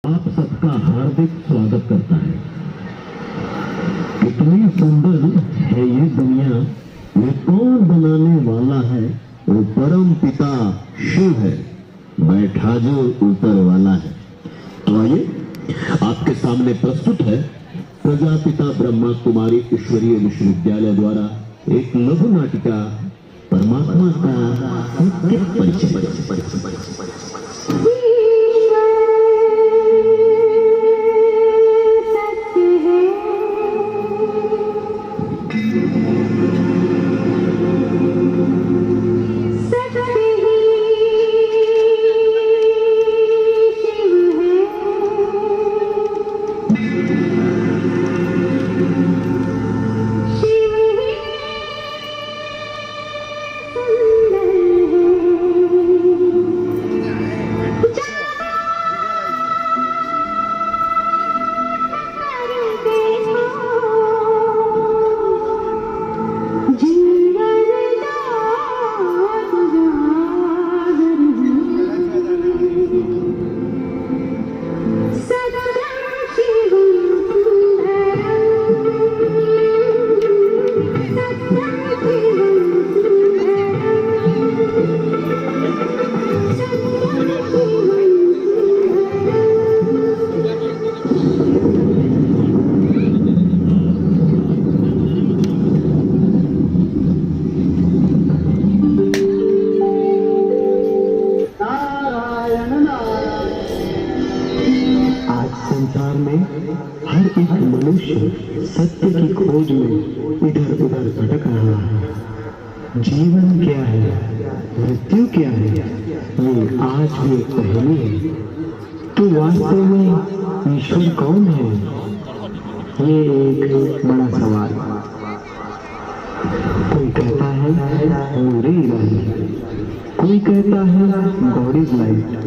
आप सबका हार्दिक स्वागत करता है। कितनी सुंदर है ये दुनिया, ये कौन बनाने वाला है? वो परम पिता शिव है, बैठा जो ऊपर वाला है। तो आइए आपके सामने प्रस्तुत है प्रजापिता ब्रह्मा कुमारी ईश्वरीय विश्वविद्यालय द्वारा एक लघु नाटिका परमात्मा का सत्य परिचय। संसार में हर एक मनुष्य सत्य की खोज में इधर उधर भटक रहा है। जीवन क्या है, मृत्यु क्या है, ये आज भी एक पहेली है। तो वास्तव में ईश्वर कौन है? ये एक बड़ा सवाल। कोई कहता है मेरे इलाही, कोई कहता है गॉड इज लाइट,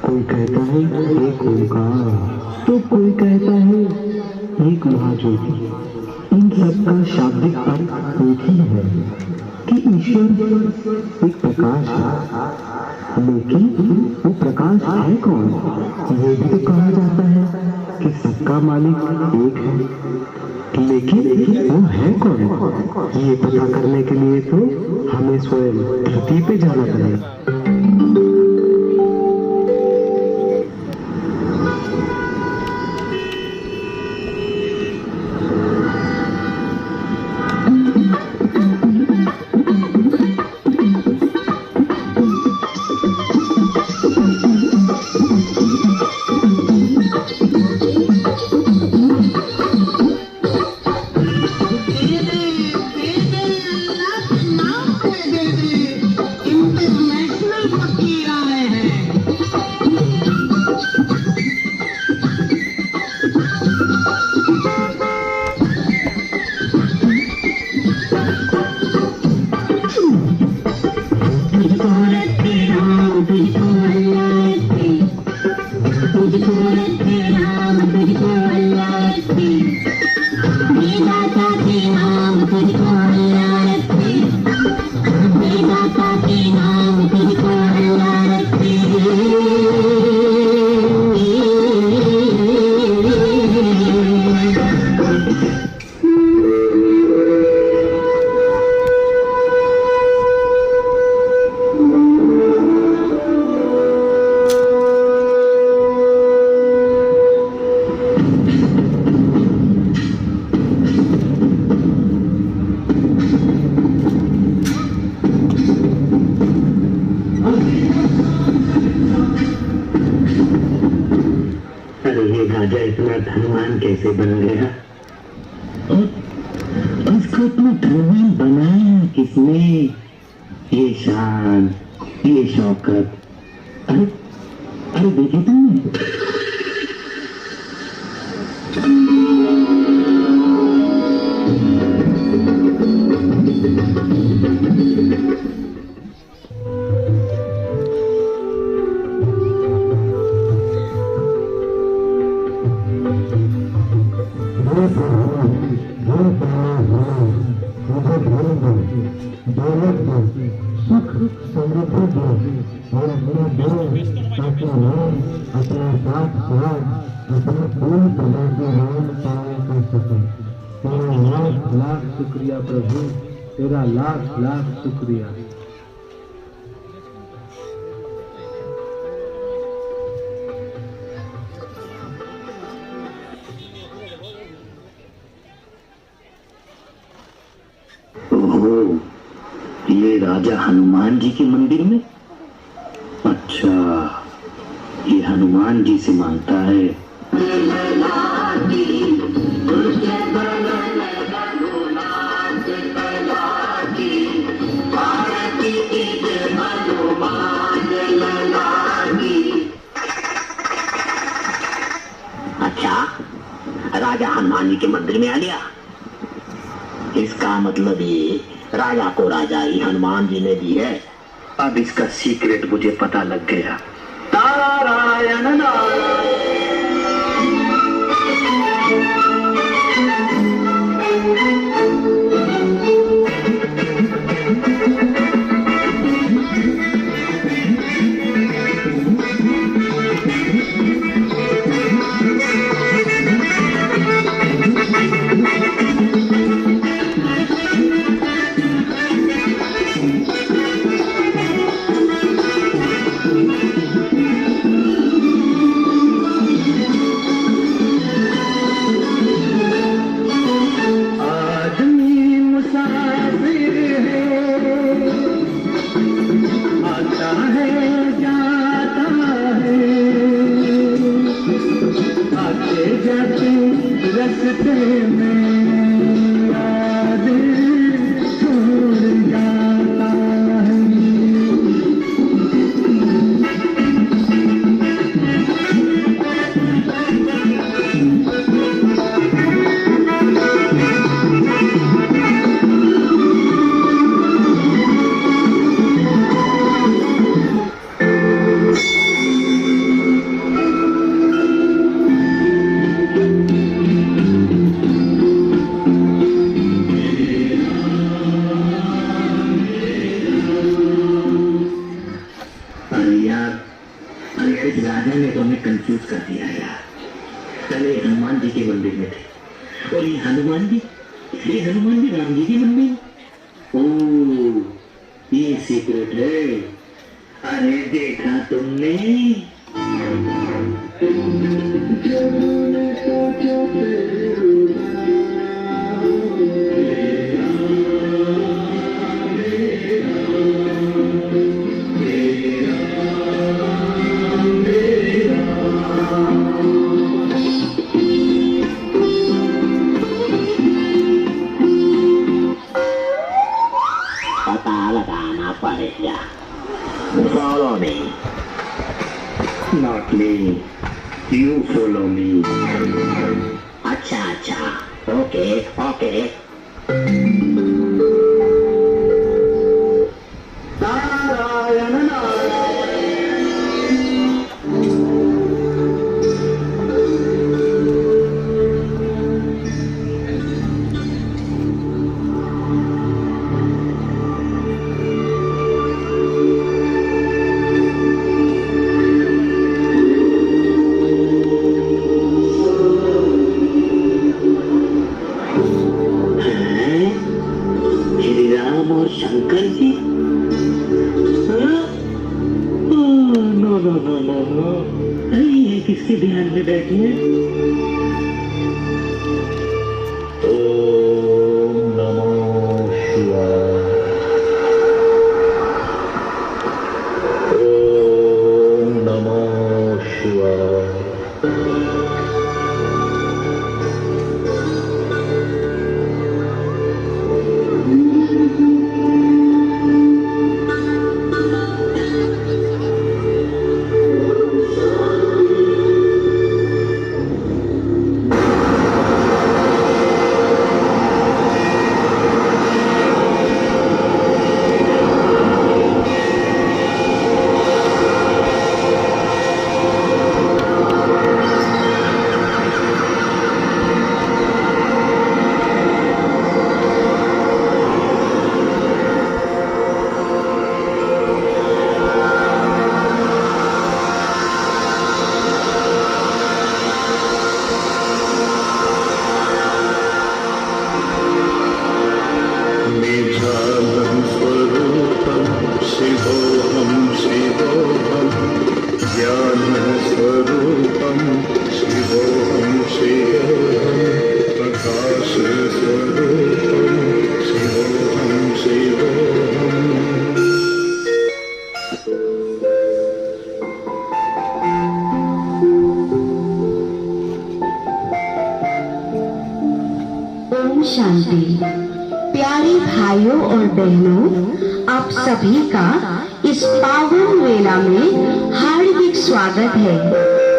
कोई कहता है एक ओंकार, तो कोई कहता है एक महाज्योति। इन सब का शाब्दिक अर्थ एक ही है कि ईश्वर एक प्रकाश है। लेकिन वो प्रकाश है कौन? ये भी तो कहा जाता है कि सबका मालिक एक है, लेकिन वो है कौन? ये पता करने के लिए तो हमें स्वयं धरती पे जाना पड़ेगा। इतना धनवान कैसे बन गया? उसको इतना धनवान बनाया किसने? ये शान, ये शौकत। अरे अरे देखे तुमने? सुख समृद्धि दो और अपना दो, अपना नाम, अपना साथ साथ अपने पूरी प्रजा की राम पालन कर सके। तेरा लाख लाख शुक्रिया प्रभु, तेरा लाख लाख शुक्रिया। ओहो, ये राजा हनुमान जी के मंदिर में? अच्छा, ये हनुमान जी से मांगता है। अच्छा, राजा हनुमान जी के मंदिर में आ गया। इसका मतलब ये राजा को राजाई हनुमान जी ने दी है। अब इसका सीक्रेट मुझे पता लग गया। नारायण नारायण। राजा ने तो हमें कंफ्यूज कर दिया यार। पहले हनुमान जी के मंदिर में थे और ये हनुमान जी राम जी के मंदिर। ओ, ये सीक्रेट है। अरे देखा तुमने? Follow me. Not me. You follow me. अच्छा अच्छा, ओके ओके। नारायण नारायण। और Shankar ji? No no no no no, ये किसके ध्यान में बैठे हैं? ओम नमो शिवाय। ओम नमो शिवाय। शांति। प्यारे भाइयों और बहनों, आप सभी का इस पावन वेला में हार्दिक स्वागत है।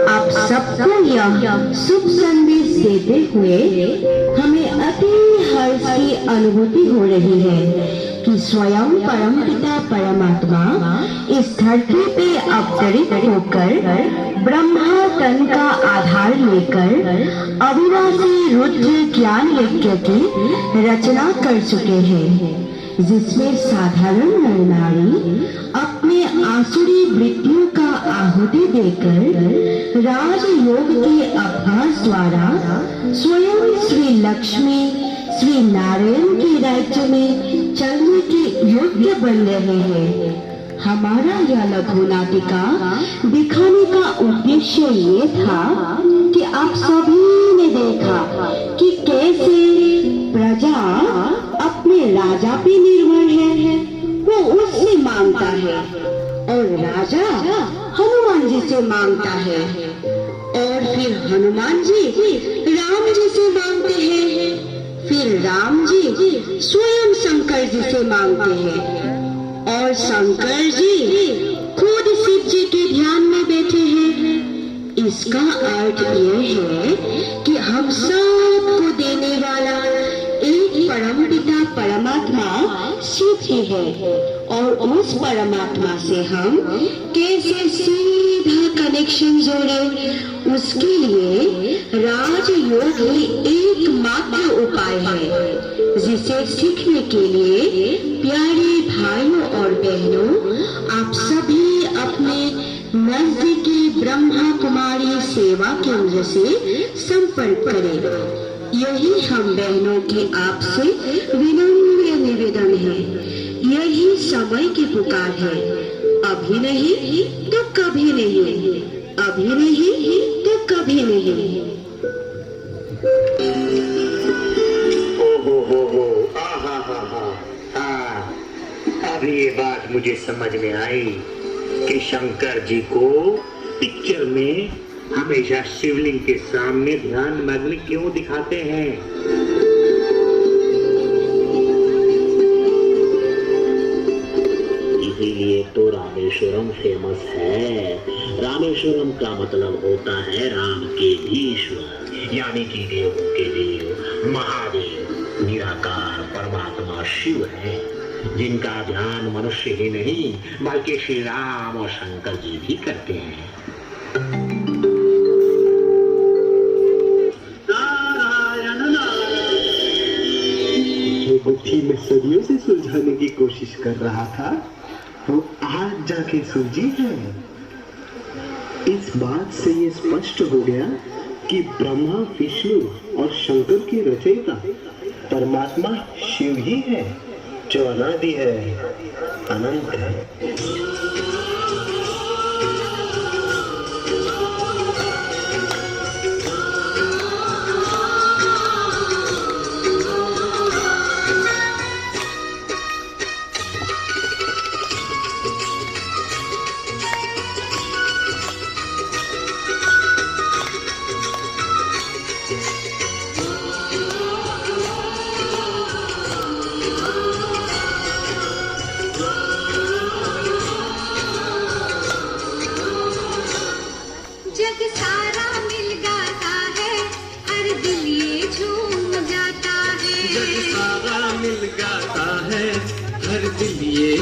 आप सबको यह शुभ संदेश देते हुए हमें अति हर्ष की अनुभूति हो रही है कि स्वयं परमपिता परमात्मा इस धरती पे अवतरित होकर ब्रह्मा तन का आधार लेकर अविनाशी रुद्र ज्ञान यज्ञ की रचना कर चुके हैं, जिसमें साधारण नर नारी अपने आसुरी वृत्तियों का आहुति देकर राजयोग के अभ्यास द्वारा स्वयं श्री लक्ष्मी श्री नारायण के राज्य में चलने के योग्य बन रहे हैं। हमारा यह लघु नाटिका दिखाने का उद्देश्य ये था कि आप सभी ने देखा कि कैसे प्रजा अपने राजा पे निर्भर है, वो उससे मांगता है और राजा हनुमान जी से मांगता है और फिर हनुमान जी राम जी से मांगते हैं, फिर राम जी स्वयं शंकर जी से मांगते हैं और शंकर जी खुद शिव जी के ध्यान में बैठे हैं। इसका अर्थ यह है कि हम सबको देने वाला एक परमपिता परमात्मा शिव ही है और उस परमात्मा से हम कैसे सीधा कनेक्शन जोड़े, उसके लिए राजयोग ही एकमात्र उपाय है, जिसे सीखने के लिए प्यारे भाइयों और बहनों, आप सभी अपने नजदीकी ब्रह्मा कुमारी सेवा केंद्र से संपर्क करें। यही हम बहनों की आपसे विनम्र निवेदन है, यही समय की पुकार है। अभी नहीं तो कभी नहीं, अभी नहीं तो कभी नहीं। हो आहा हाँ, अब ये बात मुझे समझ में आई कि शंकर जी को पिक्चर में हमेशा शिवलिंग के सामने ध्यान मग्न क्यों दिखाते हैं। इसीलिए तो रामेश्वरम फेमस है। रामेश्वरम का मतलब होता है राम के ईश्वर, यानी कि देवों के देव महादेव निराकार परमात्मा शिव है, जिनका ध्यान मनुष्य ही नहीं बल्कि श्री राम और शंकर जी भी करते हैं। बुद्धि में सदियों से सुलझाने की कोशिश कर रहा था, वो आज जाके सुलझी है। इस बात से ये स्पष्ट हो गया कि ब्रह्मा विष्णु और शंकर की रचयिता परमात्मा शिव ही है, जो अनादि है, अनंत है।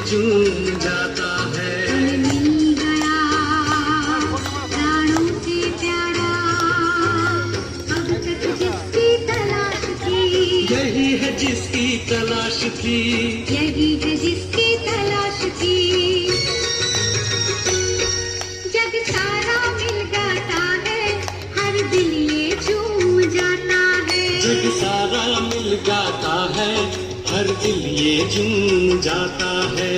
झूम जाता है, मिल गया प्राणों से प्यारा, अब तक जिसकी तलाश थी, यही है जिसकी तलाश थी, यही है जिसकी तलाश थी। जग सारा मिल जाता है, हर दिल ये झूम जाता है। जग सारा मिल जाता है, हर दिल ये झूम जाता है।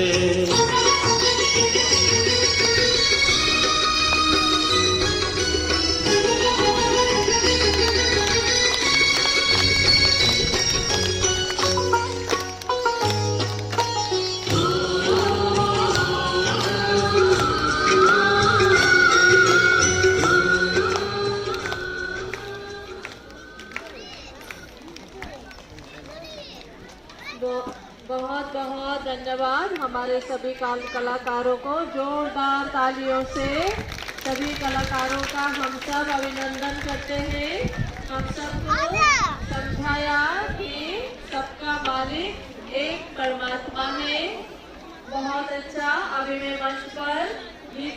हमारे सभी कलाकारों को जोरदार तालियों से सभी कलाकारों का हम सब अभिनंदन करते हैं। हम सबको समझाया कि सबका मालिक एक परमात्मा है। बहुत अच्छा। अभी मैं मंच पर